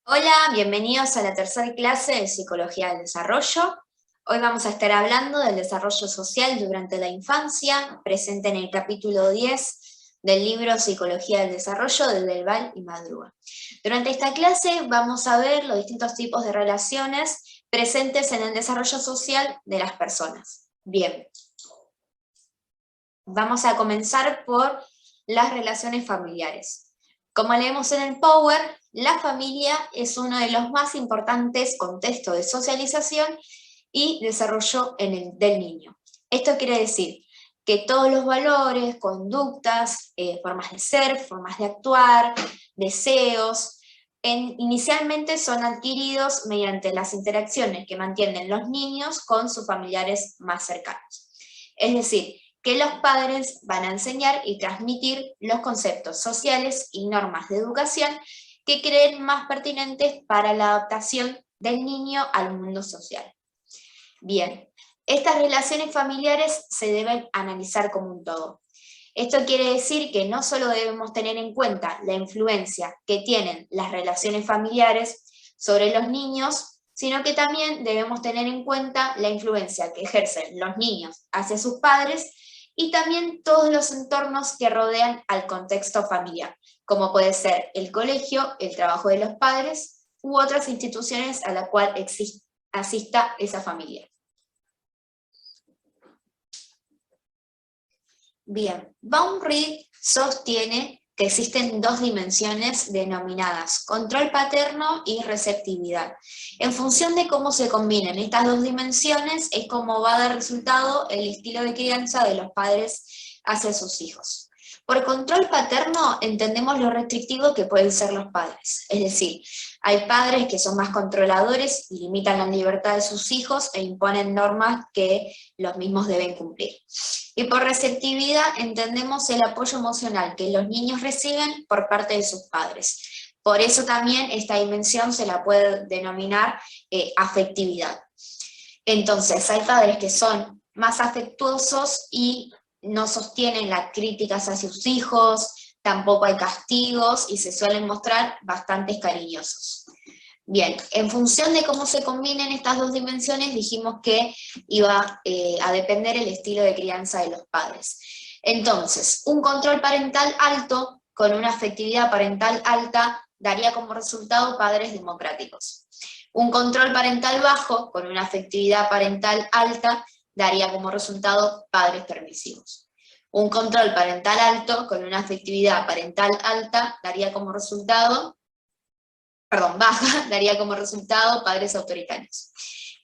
Hola, bienvenidos a la tercera clase de Psicología del Desarrollo. Hoy vamos a estar hablando del desarrollo social durante la infancia, presente en el capítulo 10 del libro Psicología del Desarrollo de Delval y Madruga. Durante esta clase vamos a ver los distintos tipos de relaciones presentes en el desarrollo social de las personas. Bien, vamos a comenzar por las relaciones familiares. Como leemos en el Power, la familia es uno de los más importantes contextos de socialización y desarrollo del niño. Esto quiere decir que todos los valores, conductas, formas de ser, formas de actuar, deseos, inicialmente son adquiridos mediante las interacciones que mantienen los niños con sus familiares más cercanos. Es decir, que los padres van a enseñar y transmitir los conceptos sociales y normas de educación que creen más pertinentes para la adaptación del niño al mundo social. Bien, estas relaciones familiares se deben analizar como un todo. Esto quiere decir que no solo debemos tener en cuenta la influencia que tienen las relaciones familiares sobre los niños, sino que también debemos tener en cuenta la influencia que ejercen los niños hacia sus padres y también todos los entornos que rodean al contexto familiar, como puede ser el colegio, el trabajo de los padres u otras instituciones a la cual asista esa familia. Bien, Baum-Reed sostiene que existen dos dimensiones denominadas control paterno y receptividad. En función de cómo se combinen estas dos dimensiones es como va a dar resultado el estilo de crianza de los padres hacia sus hijos. Por control paterno entendemos lo restrictivo que pueden ser los padres, es decir, hay padres que son más controladores y limitan la libertad de sus hijos e imponen normas que los mismos deben cumplir. Y por receptividad entendemos el apoyo emocional que los niños reciben por parte de sus padres. Por eso también esta dimensión se la puede denominar afectividad. Entonces, hay padres que son más afectuosos y no sostienen las críticas hacia sus hijos, tampoco hay castigos y se suelen mostrar bastante cariñosos. Bien, en función de cómo se combinen estas dos dimensiones, dijimos que iba a depender el estilo de crianza de los padres. Entonces, un control parental alto con una afectividad parental alta daría como resultado padres democráticos. Un control parental bajo con una afectividad parental alta daría como resultado padres permisivos. Un control parental alto con una afectividad parental alta daría como resultado baja, daría como resultado padres autoritarios.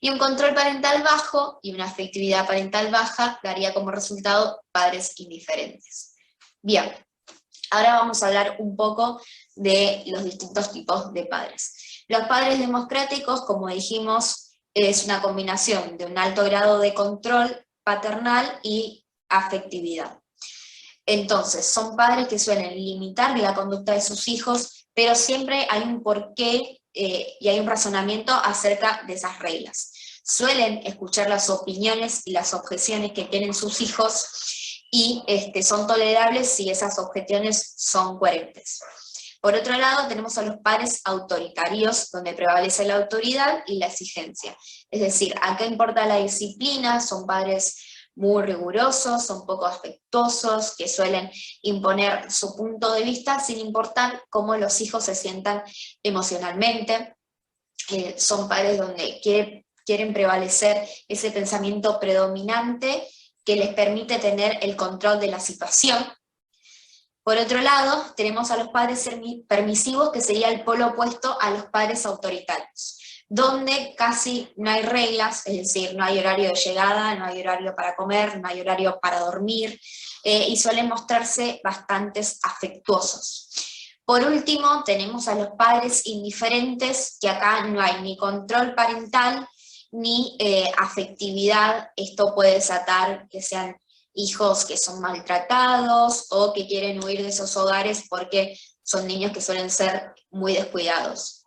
Y un control parental bajo y una afectividad parental baja daría como resultado padres indiferentes. Bien, ahora vamos a hablar un poco de los distintos tipos de padres. Los padres democráticos, como dijimos, es una combinación de un alto grado de control paternal y afectividad. Entonces, son padres que suelen limitar la conducta de sus hijos, pero siempre hay un porqué y hay un razonamiento acerca de esas reglas. Suelen escuchar las opiniones y las objeciones que tienen sus hijos y son tolerables si esas objeciones son coherentes. Por otro lado, tenemos a los padres autoritarios, donde prevalece la autoridad y la exigencia. Es decir, acá importa la disciplina, son padres muy rigurosos, son poco afectuosos, que suelen imponer su punto de vista sin importar cómo los hijos se sientan emocionalmente. Son padres donde quieren prevalecer ese pensamiento predominante que les permite tener el control de la situación. Por otro lado, tenemos a los padres permisivos, que sería el polo opuesto a los padres autoritarios, donde casi no hay reglas, es decir, no hay horario de llegada, no hay horario para comer, no hay horario para dormir, y suelen mostrarse bastante afectuosos. Por último, tenemos a los padres indiferentes, que acá no hay ni control parental, ni afectividad. Esto puede desatar que sean hijos que son maltratados o que quieren huir de esos hogares porque son niños que suelen ser muy descuidados.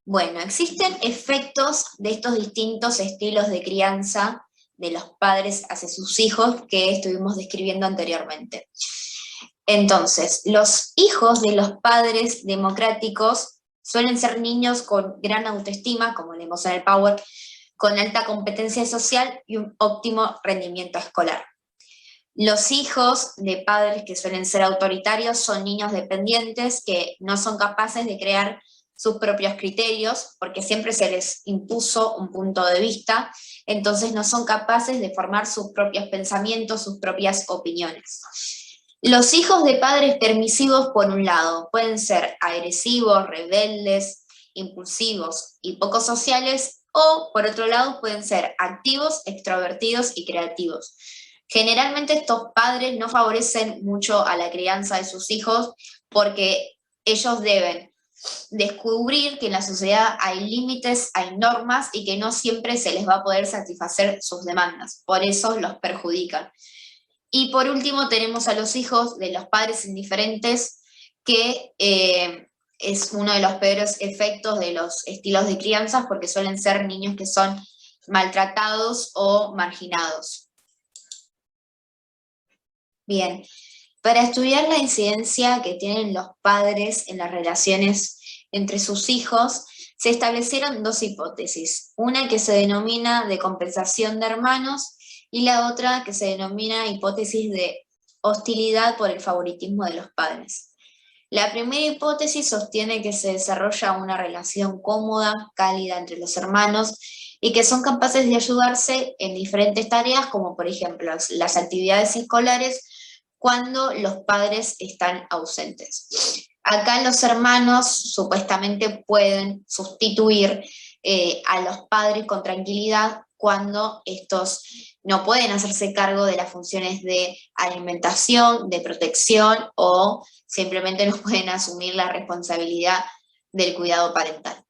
Bueno, existen efectos de estos distintos estilos de crianza de los padres hacia sus hijos que estuvimos describiendo anteriormente. Entonces, los hijos de los padres democráticos suelen ser niños con gran autoestima, como leemos en el Power, con alta competencia social y un óptimo rendimiento escolar. Los hijos de padres que suelen ser autoritarios son niños dependientes que no son capaces de crear sus propios criterios, porque siempre se les impuso un punto de vista, entonces no son capaces de formar sus propios pensamientos, sus propias opiniones. Los hijos de padres permisivos, por un lado, pueden ser agresivos, rebeldes, impulsivos y poco sociales, o por otro lado pueden ser activos, extrovertidos y creativos. Generalmente estos padres no favorecen mucho a la crianza de sus hijos porque ellos deben descubrir que en la sociedad hay límites, hay normas y que no siempre se les va a poder satisfacer sus demandas. Por eso los perjudican. Y por último tenemos a los hijos de los padres indiferentes, que es uno de los peores efectos de los estilos de crianza porque suelen ser niños que son maltratados o marginados. Bien, para estudiar la incidencia que tienen los padres en las relaciones entre sus hijos, se establecieron dos hipótesis, una que se denomina de compensación de hermanos y la otra que se denomina hipótesis de hostilidad por el favoritismo de los padres. La primera hipótesis sostiene que se desarrolla una relación cómoda, cálida entre los hermanos y que son capaces de ayudarse en diferentes tareas, como por ejemplo las actividades escolares, cuando los padres están ausentes. Acá los hermanos supuestamente pueden sustituir a los padres con tranquilidad cuando estos no pueden hacerse cargo de las funciones de alimentación, de protección o simplemente no pueden asumir la responsabilidad del cuidado parental.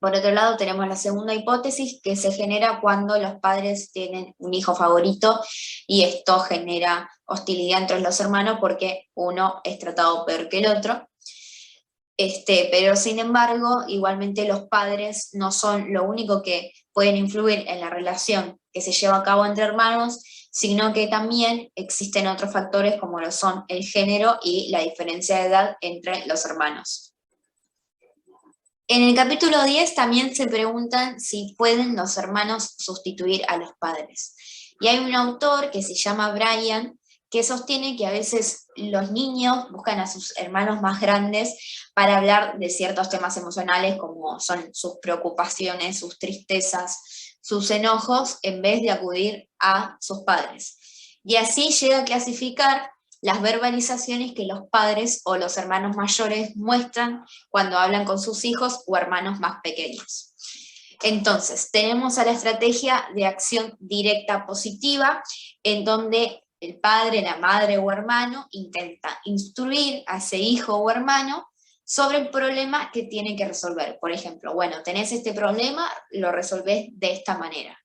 Por otro lado, tenemos la segunda hipótesis que se genera cuando los padres tienen un hijo favorito y esto genera hostilidad entre los hermanos porque uno es tratado peor que el otro. Pero sin embargo, igualmente los padres no son lo único que pueden influir en la relación que se lleva a cabo entre hermanos, sino que también existen otros factores como lo son el género y la diferencia de edad entre los hermanos. En el capítulo 10 también se preguntan si pueden los hermanos sustituir a los padres. Y hay un autor que se llama Brian que sostiene que a veces los niños buscan a sus hermanos más grandes para hablar de ciertos temas emocionales como son sus preocupaciones, sus tristezas, sus enojos, en vez de acudir a sus padres. Y así llega a clasificar las verbalizaciones que los padres o los hermanos mayores muestran cuando hablan con sus hijos o hermanos más pequeños. Entonces, tenemos a la estrategia de acción directa positiva, en donde el padre, la madre o hermano intenta instruir a ese hijo o hermano sobre el problema que tiene que resolver. Por ejemplo, bueno, tenés este problema, lo resolvés de esta manera.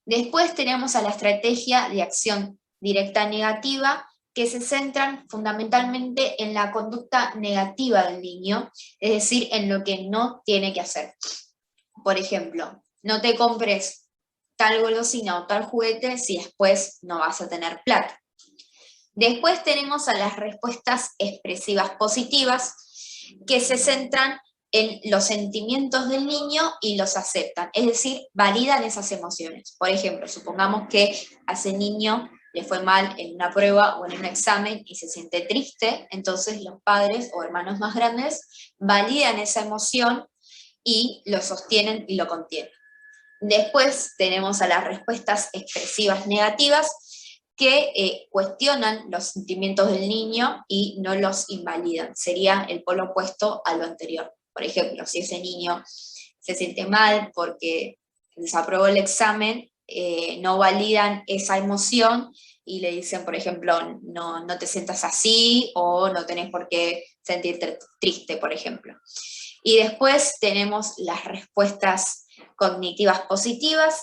Después tenemos a la estrategia de acción directa negativa, que se centran fundamentalmente en la conducta negativa del niño, es decir, en lo que no tiene que hacer. Por ejemplo, no te compres tal golosina o tal juguete si después no vas a tener plata. Después tenemos a las respuestas expresivas positivas, que se centran en los sentimientos del niño y los aceptan, es decir, validan esas emociones. Por ejemplo, supongamos que a ese niño le fue mal en una prueba o en un examen y se siente triste, entonces los padres o hermanos más grandes validan esa emoción y lo sostienen y lo contienen. Después tenemos a las respuestas expresivas negativas que cuestionan los sentimientos del niño y no los invalidan. Sería el polo opuesto a lo anterior. Por ejemplo, si ese niño se siente mal porque desaprobó el examen, no validan esa emoción y le dicen, por ejemplo, no te sientas así o no tenés por qué sentirte triste, por ejemplo. Y después tenemos las respuestas cognitivas positivas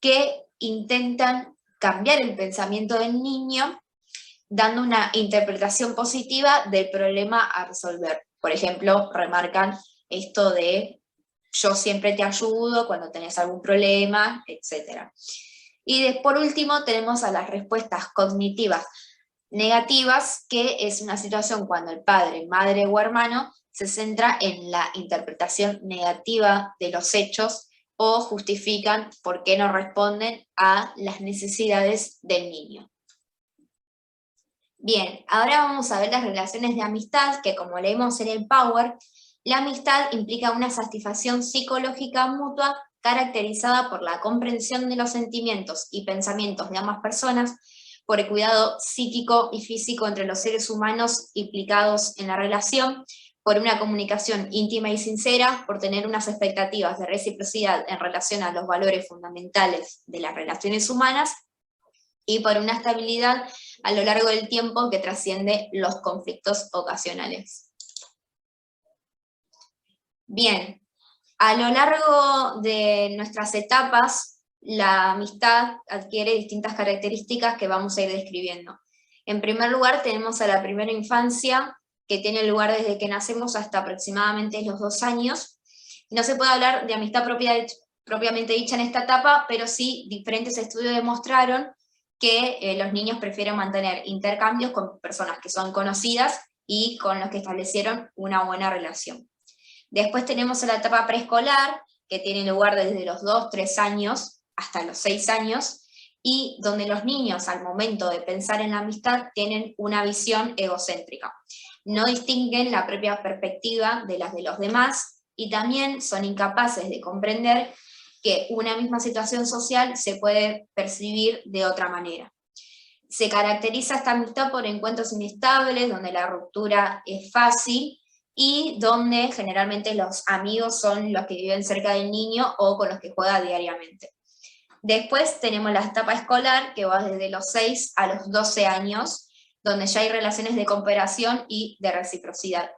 que intentan cambiar el pensamiento del niño dando una interpretación positiva del problema a resolver. Por ejemplo, remarcan esto de yo siempre te ayudo cuando tenés algún problema, etc. Y por último tenemos a las respuestas cognitivas Negativas, que es una situación cuando el padre, madre o hermano se centra en la interpretación negativa de los hechos o justifican por qué no responden a las necesidades del niño. Bien, ahora vamos a ver las relaciones de amistad, que como leemos en el Power, la amistad implica una satisfacción psicológica mutua caracterizada por la comprensión de los sentimientos y pensamientos de ambas personas, por el cuidado psíquico y físico entre los seres humanos implicados en la relación, por una comunicación íntima y sincera, por tener unas expectativas de reciprocidad en relación a los valores fundamentales de las relaciones humanas, y por una estabilidad a lo largo del tiempo que trasciende los conflictos ocasionales. Bien, a lo largo de nuestras etapas, la amistad adquiere distintas características que vamos a ir describiendo. En primer lugar, tenemos a la primera infancia, que tiene lugar desde que nacemos hasta aproximadamente los 2 años. No se puede hablar de amistad propiamente dicha en esta etapa, pero sí diferentes estudios demostraron que los niños prefieren mantener intercambios con personas que son conocidas y con los que establecieron una buena relación. Después tenemos la etapa preescolar, que tiene lugar desde los 2, 3 años hasta los 6 años, y donde los niños al momento de pensar en la amistad tienen una visión egocéntrica. No distinguen la propia perspectiva de las de los demás, y también son incapaces de comprender que una misma situación social se puede percibir de otra manera. Se caracteriza esta amistad por encuentros inestables, donde la ruptura es fácil, y donde generalmente los amigos son los que viven cerca del niño o con los que juega diariamente. Después tenemos la etapa escolar, que va desde los 6 a los 12 años, donde ya hay relaciones de cooperación y de reciprocidad.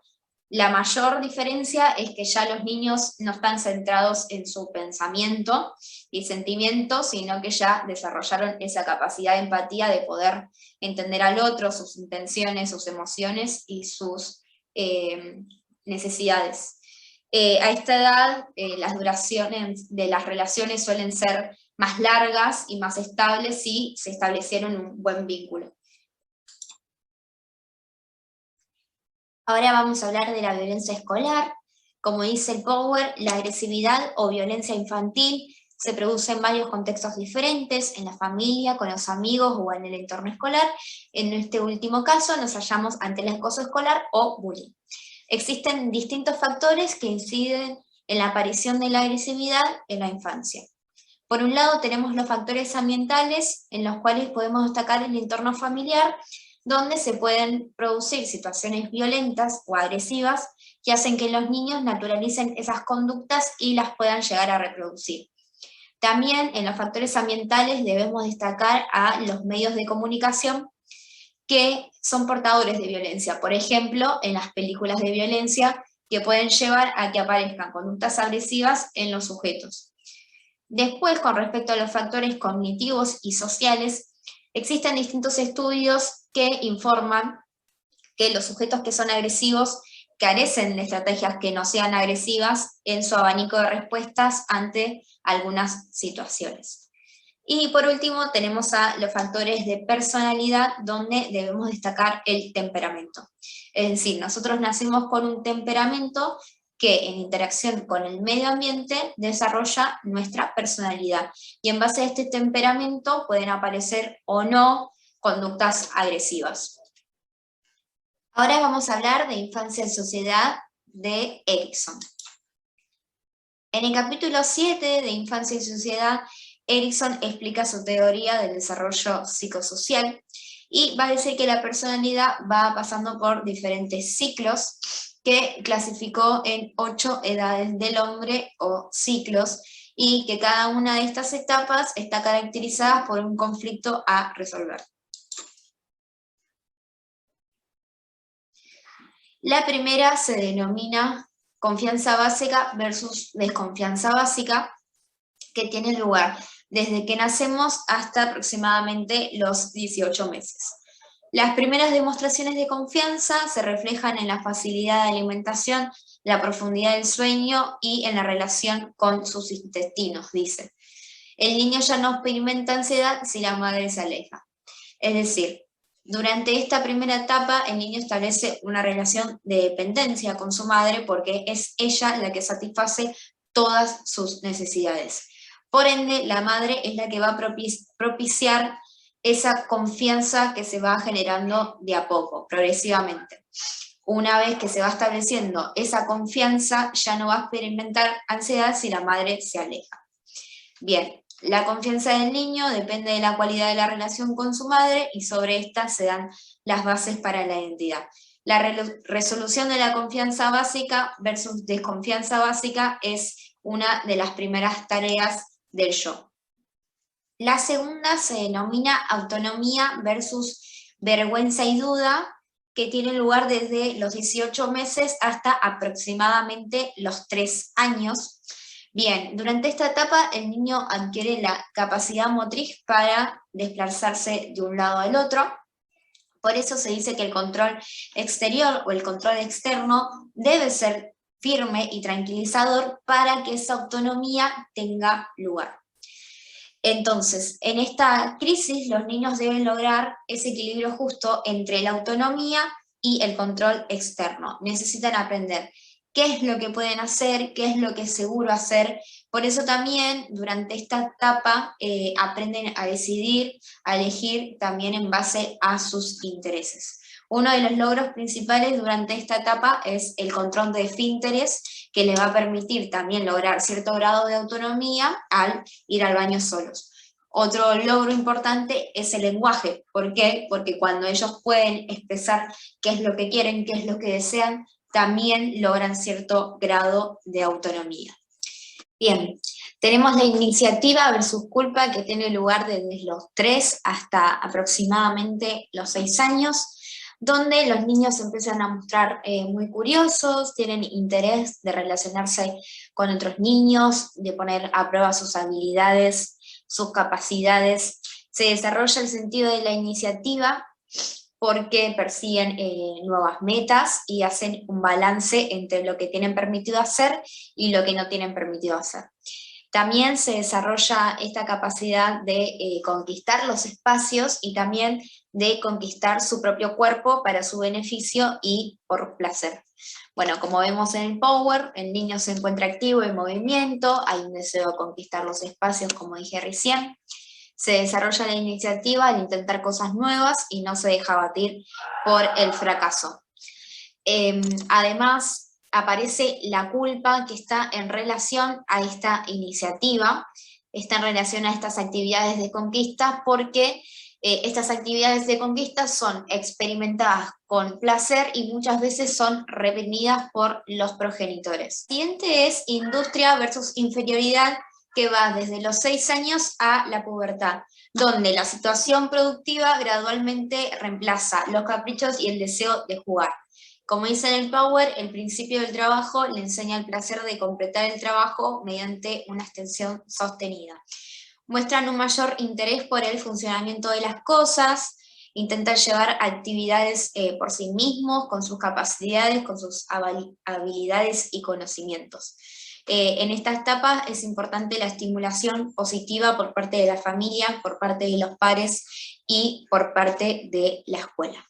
La mayor diferencia es que ya los niños no están centrados en su pensamiento y sentimiento, sino que ya desarrollaron esa capacidad de empatía de poder entender al otro, sus intenciones, sus emociones y sus necesidades. A esta edad las duraciones de las relaciones suelen ser más largas y más estables si se establecieron un buen vínculo. Ahora vamos a hablar de la violencia escolar. Como dice el Power, la agresividad o violencia infantil se produce en varios contextos diferentes, en la familia, con los amigos o en el entorno escolar. En este último caso nos hallamos ante el acoso escolar o bullying. Existen distintos factores que inciden en la aparición de la agresividad en la infancia. Por un lado tenemos los factores ambientales, en los cuales podemos destacar el entorno familiar, donde se pueden producir situaciones violentas o agresivas que hacen que los niños naturalicen esas conductas y las puedan llegar a reproducir. También en los factores ambientales debemos destacar a los medios de comunicación que son portadores de violencia, por ejemplo, en las películas de violencia que pueden llevar a que aparezcan conductas agresivas en los sujetos. Después, con respecto a los factores cognitivos y sociales, existen distintos estudios que informan que los sujetos que son agresivos carecen de estrategias que no sean agresivas en su abanico de respuestas ante algunas situaciones. Y por último tenemos a los factores de personalidad, donde debemos destacar el temperamento. Es decir, nosotros nacemos con un temperamento que en interacción con el medio ambiente desarrolla nuestra personalidad. Y en base a este temperamento pueden aparecer o no conductas agresivas. Ahora vamos a hablar de Infancia en Sociedad de Erikson. En el capítulo 7 de Infancia y Sociedad, Erikson explica su teoría del desarrollo psicosocial y va a decir que la personalidad va pasando por diferentes ciclos que clasificó en 8 edades del hombre o ciclos, y que cada una de estas etapas está caracterizada por un conflicto a resolver. La primera se denomina confianza básica versus desconfianza básica, que tiene lugar desde que nacemos hasta aproximadamente los 18 meses. Las primeras demostraciones de confianza se reflejan en la facilidad de alimentación, la profundidad del sueño y en la relación con sus intestinos, dice. El niño ya no experimenta ansiedad si la madre se aleja. Es decir, Durante esta primera etapa, el niño establece una relación de dependencia con su madre porque es ella la que satisface todas sus necesidades. Por ende, la madre es la que va a propiciar esa confianza que se va generando de a poco, progresivamente. Una vez que se va estableciendo esa confianza, ya no va a experimentar ansiedad si la madre se aleja. Bien, la confianza del niño depende de la cualidad de la relación con su madre y sobre esta se dan las bases para la identidad. La resolución de la confianza básica versus desconfianza básica es una de las primeras tareas del yo. La segunda se denomina autonomía versus vergüenza y duda, que tiene lugar desde los 18 meses hasta aproximadamente los 3 años. Bien, durante esta etapa el niño adquiere la capacidad motriz para desplazarse de un lado al otro. Por eso se dice que el control exterior o el control externo debe ser firme y tranquilizador para que esa autonomía tenga lugar. Entonces, en esta crisis los niños deben lograr ese equilibrio justo entre la autonomía y el control externo. Necesitan aprender qué es lo que pueden hacer, qué es lo que es seguro hacer. Por eso también durante esta etapa aprenden a decidir, a elegir también en base a sus intereses. Uno de los logros principales durante esta etapa es el control de esfínteres, que le va a permitir también lograr cierto grado de autonomía al ir al baño solos. Otro logro importante es el lenguaje. ¿Por qué? Porque cuando ellos pueden expresar qué es lo que quieren, qué es lo que desean, también logran cierto grado de autonomía. Bien, tenemos la iniciativa versus culpa que tiene lugar desde los 3 hasta aproximadamente los 6 años, donde los niños se empiezan a mostrar muy curiosos, tienen interés de relacionarse con otros niños, de poner a prueba sus habilidades, sus capacidades. Se desarrolla el sentido de la iniciativa porque persiguen nuevas metas y hacen un balance entre lo que tienen permitido hacer y lo que no tienen permitido hacer. También se desarrolla esta capacidad de conquistar los espacios y también de conquistar su propio cuerpo para su beneficio y por placer. Bueno, como vemos en el Power, el niño se encuentra activo en movimiento, hay un deseo de conquistar los espacios, como dije recién. Se desarrolla la iniciativa al intentar cosas nuevas y no se deja abatir por el fracaso. Además, aparece la culpa que está en relación a esta iniciativa, está en relación a estas actividades de conquista, porque estas actividades de conquista son experimentadas con placer y muchas veces son reprimidas por los progenitores. El siguiente es industria versus inferioridad, que va desde los 6 años a la pubertad, donde la situación productiva gradualmente reemplaza los caprichos y el deseo de jugar. Como dice en el Power, el principio del trabajo le enseña el placer de completar el trabajo mediante una extensión sostenida. Muestran un mayor interés por el funcionamiento de las cosas, intentan llevar actividades por sí mismos, con sus capacidades, con sus habilidades y conocimientos. En esta etapa es importante la estimulación positiva por parte de la familia, por parte de los pares y por parte de la escuela.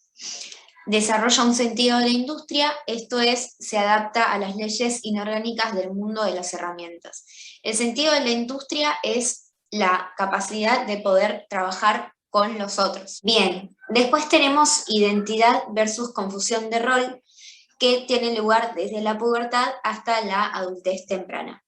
Desarrolla un sentido de la industria, esto es, se adapta a las leyes inorgánicas del mundo de las herramientas. El sentido de la industria es la capacidad de poder trabajar con los otros. Bien, después tenemos identidad versus confusión de rol, que tiene lugar desde la pubertad hasta la adultez temprana.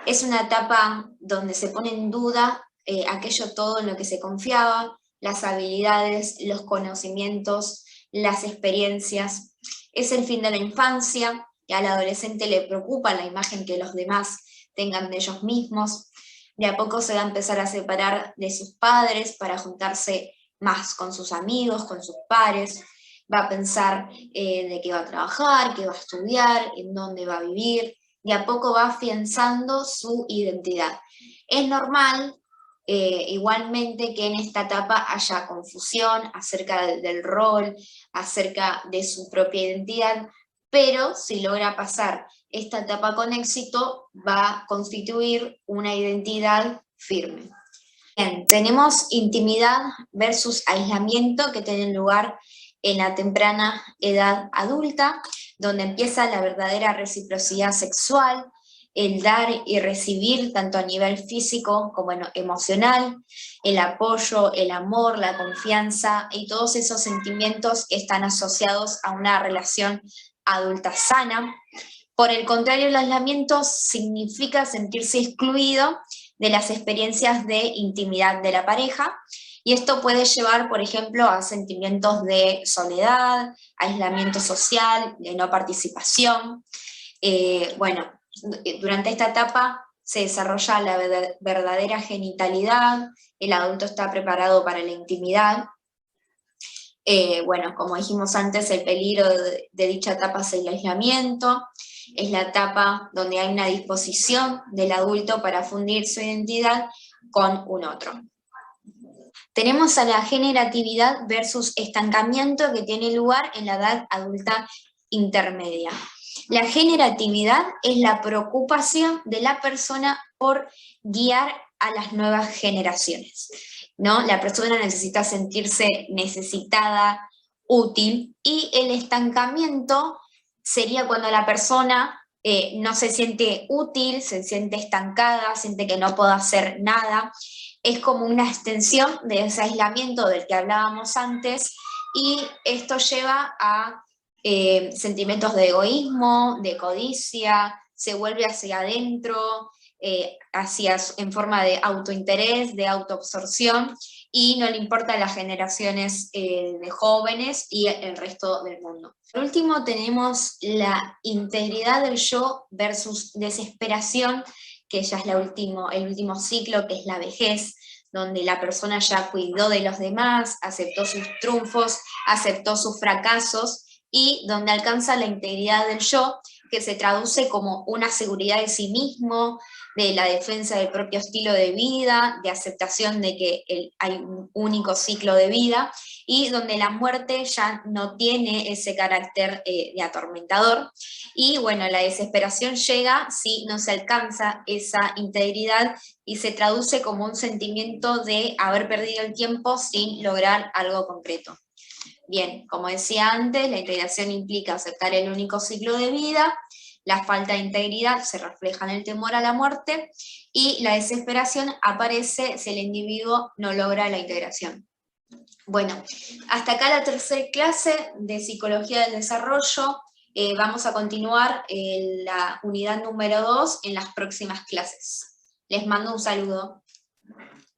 Es una etapa donde se pone en duda aquello todo en lo que se confiaba, las habilidades, los conocimientos, las experiencias. Es el fin de la infancia, y al adolescente le preocupa la imagen que los demás tengan de ellos mismos. De a poco se va a empezar a separar de sus padres para juntarse más con sus amigos, con sus pares. Va a pensar de qué va a trabajar, qué va a estudiar, en dónde va a vivir. De a poco va afianzando su identidad. Es normal, igualmente, que en esta etapa haya confusión acerca del rol, acerca de su propia identidad, pero si logra pasar esta etapa con éxito, va a constituir una identidad firme. Bien, tenemos intimidad versus aislamiento que tienen lugar en la temprana edad adulta, donde empieza la verdadera reciprocidad sexual, el dar y recibir tanto a nivel físico como emocional, el apoyo, el amor, la confianza y todos esos sentimientos que están asociados a una relación adulta sana. Por el contrario, el aislamiento significa sentirse excluido de las experiencias de intimidad de la pareja, y esto puede llevar, por ejemplo, a sentimientos de soledad, aislamiento social, de no participación. Bueno, durante esta etapa se desarrolla la verdadera genitalidad, el adulto está preparado para la intimidad. Bueno, como dijimos antes, el peligro de dicha etapa es el aislamiento, es la etapa donde hay una disposición del adulto para fundir su identidad con un otro. Tenemos a la generatividad versus estancamiento que tiene lugar en la edad adulta intermedia. La generatividad es la preocupación de la persona por guiar a las nuevas generaciones, ¿no? La persona necesita sentirse necesitada, útil, y el estancamiento sería cuando la persona no se siente útil, se siente estancada, siente que no puede hacer nada. Es como una extensión de ese aislamiento del que hablábamos antes, y esto lleva a sentimientos de egoísmo, de codicia, se vuelve hacia adentro, en forma de autointerés, de autoabsorción, y no le importa las generaciones de jóvenes y el resto del mundo. Por último, tenemos la integridad del yo versus desesperación, que ya es el último ciclo, que es la vejez, donde la persona ya cuidó de los demás, aceptó sus triunfos, aceptó sus fracasos, y donde alcanza la integridad del yo, que se traduce como una seguridad de sí mismo, de la defensa del propio estilo de vida, de aceptación de que hay un único ciclo de vida, y donde la muerte ya no tiene ese carácter de atormentador. Y bueno, la desesperación llega si no se alcanza esa integridad y se traduce como un sentimiento de haber perdido el tiempo sin lograr algo concreto. Bien, como decía antes, la integración implica aceptar el único ciclo de vida, la falta de integridad se refleja en el temor a la muerte, y la desesperación aparece si el individuo no logra la integración. Bueno, hasta acá la tercera clase de Psicología del Desarrollo. Vamos a continuar la unidad número 2 en las próximas clases. Les mando un saludo.